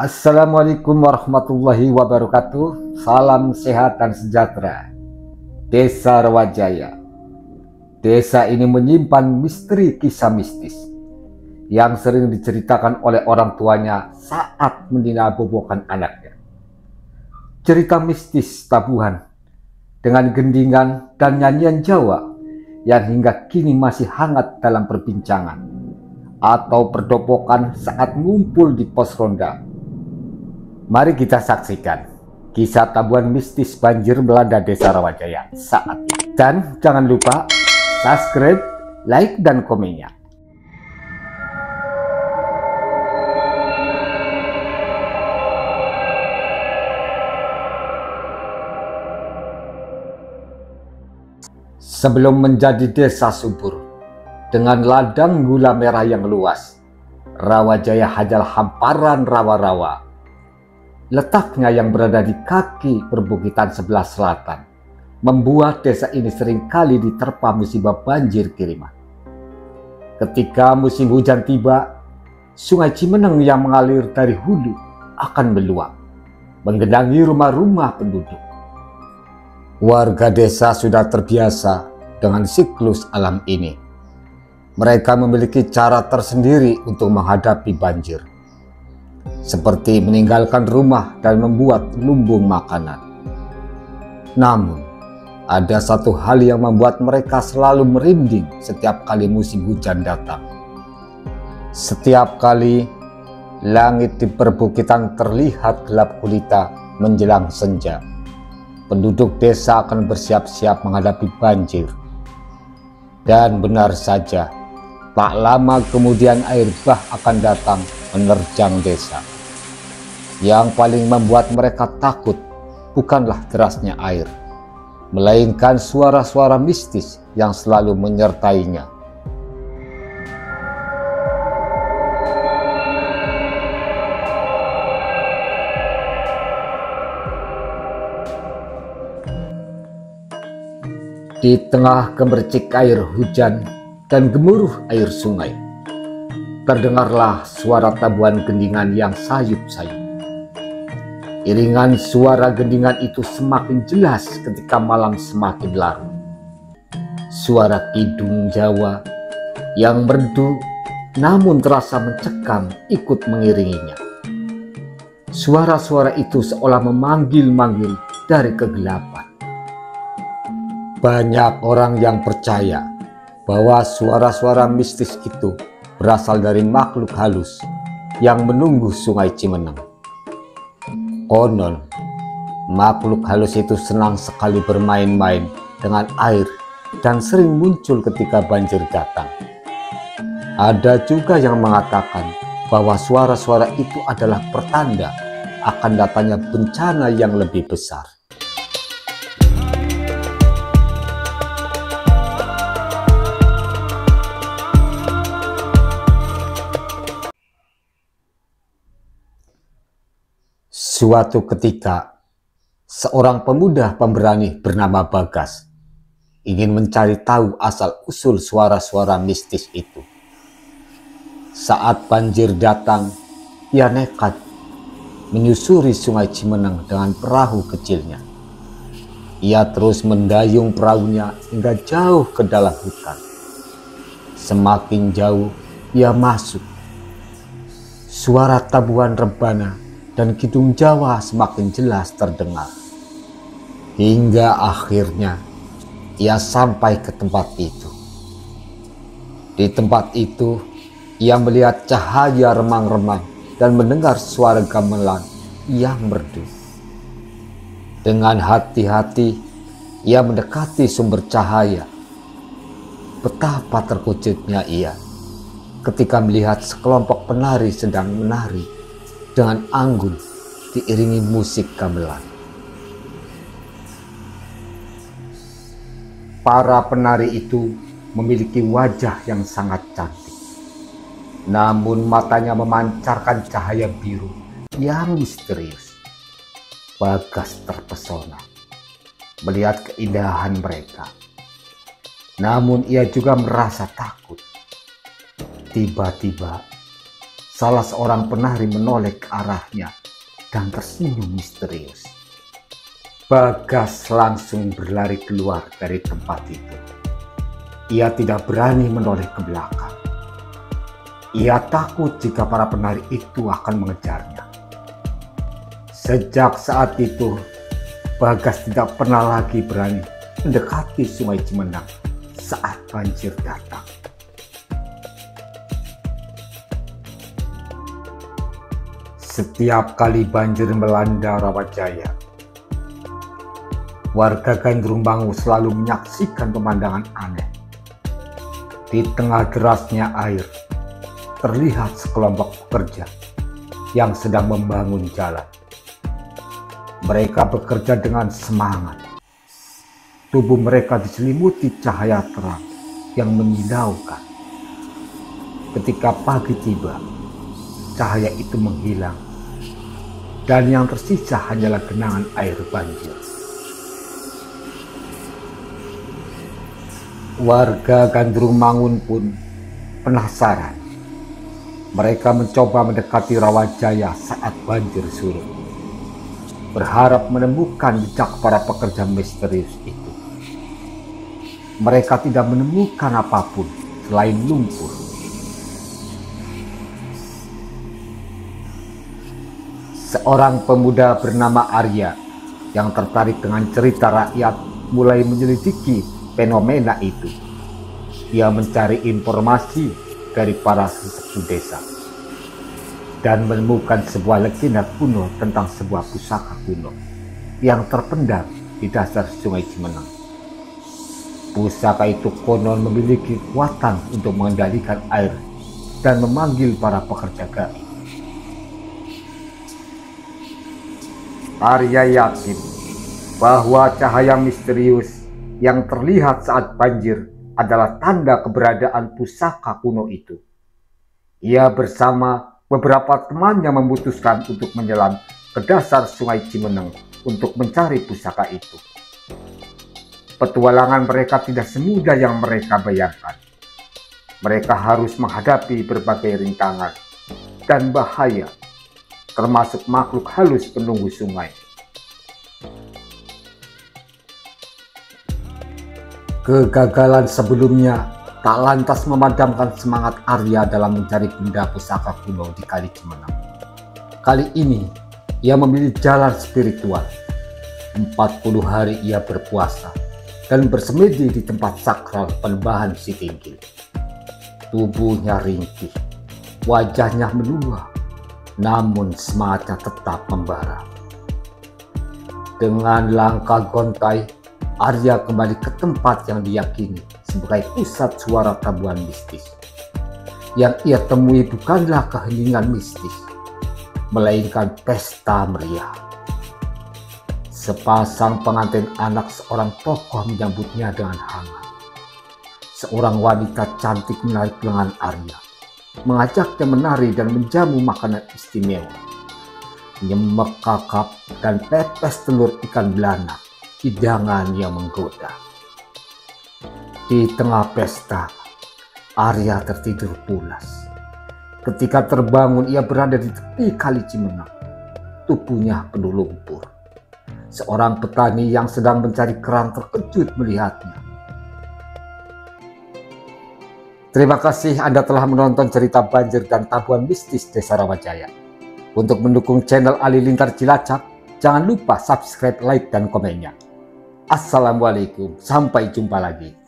Assalamualaikum warahmatullahi wabarakatuh. Salam sehat dan sejahtera. Desa Rawajaya. Desa ini menyimpan misteri kisah mistis yang sering diceritakan oleh orang tuanya saat meninabobokan anaknya. Cerita mistis tabuhan dengan gendingan dan nyanyian Jawa yang hingga kini masih hangat dalam perbincangan atau perdopokan saat ngumpul di pos ronda. Mari kita saksikan kisah tabuhan mistis banjir melanda Desa Rawajaya saat ini. Dan jangan lupa subscribe, like, dan komennya. Sebelum menjadi desa subur dengan ladang gula merah yang luas, Rawajaya hanyalah hamparan rawa-rawa. Letaknya yang berada di kaki perbukitan sebelah selatan membuat desa ini seringkali diterpa musibah banjir kiriman. Ketika musim hujan tiba, Sungai Cimeneng yang mengalir dari hulu akan meluap, menggenangi rumah-rumah penduduk. Warga desa sudah terbiasa dengan siklus alam ini. Mereka memiliki cara tersendiri untuk menghadapi banjir, seperti meninggalkan rumah dan membuat lumbung makanan. Namun, ada satu hal yang membuat mereka selalu merinding setiap kali musim hujan datang. Setiap kali langit di perbukitan terlihat gelap gulita menjelang senja, penduduk desa akan bersiap-siap menghadapi banjir. Dan benar saja, tak lama kemudian air bah akan datang menerjang desa. Yang paling membuat mereka takut bukanlah derasnya air, melainkan suara-suara mistis yang selalu menyertainya. Di tengah gemercik air hujan dan gemuruh air sungai, terdengarlah suara tabuhan gendingan yang sayup-sayup. Iringan suara gendingan itu semakin jelas ketika malam semakin larut. Suara kidung Jawa yang merdu namun terasa mencekam ikut mengiringinya. Suara-suara itu seolah memanggil-manggil dari kegelapan. Banyak orang yang percaya bahwa suara-suara mistis itu berasal dari makhluk halus yang menunggu Sungai Cimeneng. Konon, makhluk halus itu senang sekali bermain-main dengan air dan sering muncul ketika banjir datang. Ada juga yang mengatakan bahwa suara-suara itu adalah pertanda akan datangnya bencana yang lebih besar. Suatu ketika, seorang pemuda pemberani bernama Bagas ingin mencari tahu asal-usul suara-suara mistis itu. Saat banjir datang, ia nekat menyusuri Sungai Cimeneng dengan perahu kecilnya. Ia terus mendayung perahunya hingga jauh ke dalam hutan. Semakin jauh ia masuk, suara tabuhan rebana dan kidung Jawa semakin jelas terdengar. Hingga akhirnya ia sampai ke tempat itu. Di tempat itu ia melihat cahaya remang-remang dan mendengar suara gamelan yang merdu. Dengan hati-hati ia mendekati sumber cahaya. Betapa terkejutnya ia ketika melihat sekelompok penari sedang menari dengan anggun diiringi musik gamelan. Para penari itu memiliki wajah yang sangat cantik, namun matanya memancarkan cahaya biru yang misterius. Bagas terpesona melihat keindahan mereka, namun ia juga merasa takut. Tiba-tiba salah seorang penari menoleh ke arahnya dan tersenyum misterius. Bagas langsung berlari keluar dari tempat itu. Ia tidak berani menoleh ke belakang. Ia takut jika para penari itu akan mengejarnya. Sejak saat itu, Bagas tidak pernah lagi berani mendekati Sungai Cimenang saat banjir datang. Setiap kali banjir melanda Rawajaya, warga Gandrung-Mangu selalu menyaksikan pemandangan aneh. Di tengah derasnya air, terlihat sekelompok pekerja yang sedang membangun jalan. Mereka bekerja dengan semangat. Tubuh mereka diselimuti cahaya terang yang menyilaukan. Ketika pagi tiba, cahaya itu menghilang, dan yang tersisa hanyalah genangan air banjir. Warga Gandrung-Mangun pun penasaran. Mereka mencoba mendekati Rawajaya saat banjir surut, berharap menemukan jejak para pekerja misterius itu. Mereka tidak menemukan apapun selain lumpur. Seorang pemuda bernama Arya yang tertarik dengan cerita rakyat mulai menyelidiki fenomena itu. Ia mencari informasi dari para sesepuh desa dan menemukan sebuah legenda kuno tentang sebuah pusaka kuno yang terpendam di dasar Sungai Cimenang. Pusaka itu konon memiliki kekuatan untuk mengendalikan air dan memanggil para pekerja gaib. Arya yakin bahwa cahaya misterius yang terlihat saat banjir adalah tanda keberadaan pusaka kuno itu. Ia bersama beberapa temannya memutuskan untuk menyelam ke dasar Sungai Cimenang untuk mencari pusaka itu. Petualangan mereka tidak semudah yang mereka bayangkan. Mereka harus menghadapi berbagai rintangan dan bahaya, termasuk makhluk halus penunggu sungai. Kegagalan sebelumnya tak lantas memadamkan semangat Arya dalam mencari benda pusaka kuno di Kali Cimenang. Kali ini ia memilih jalan spiritual. 40 hari ia berpuasa dan bersemedi di tempat sakral Penembahan Sitinggil. Tubuhnya ringkih, wajahnya menua, namun semangatnya tetap membara. Dengan langkah gontai, Arya kembali ke tempat yang diyakini sebagai pusat suara tabuhan mistis. Yang ia temui bukanlah keheningan mistis, melainkan pesta meriah. Sepasang pengantin anak seorang tokoh menyambutnya dengan hangat. Seorang wanita cantik menarik lengan Arya, mengajaknya menari dan menjamu makanan istimewa. Nyemek kakap dan pepes telur ikan belanak, hidangan yang menggoda. Di tengah pesta, Arya tertidur pulas. Ketika terbangun, ia berada di tepi Kali Cimenang. Tubuhnya penuh lumpur. Seorang petani yang sedang mencari kerang terkejut melihatnya. Terima kasih Anda telah menonton cerita banjir dan tabuhan mistis Desa Rawajaya. Untuk mendukung channel Halilintar Cilacap, jangan lupa subscribe, like, dan komennya. Assalamualaikum, sampai jumpa lagi.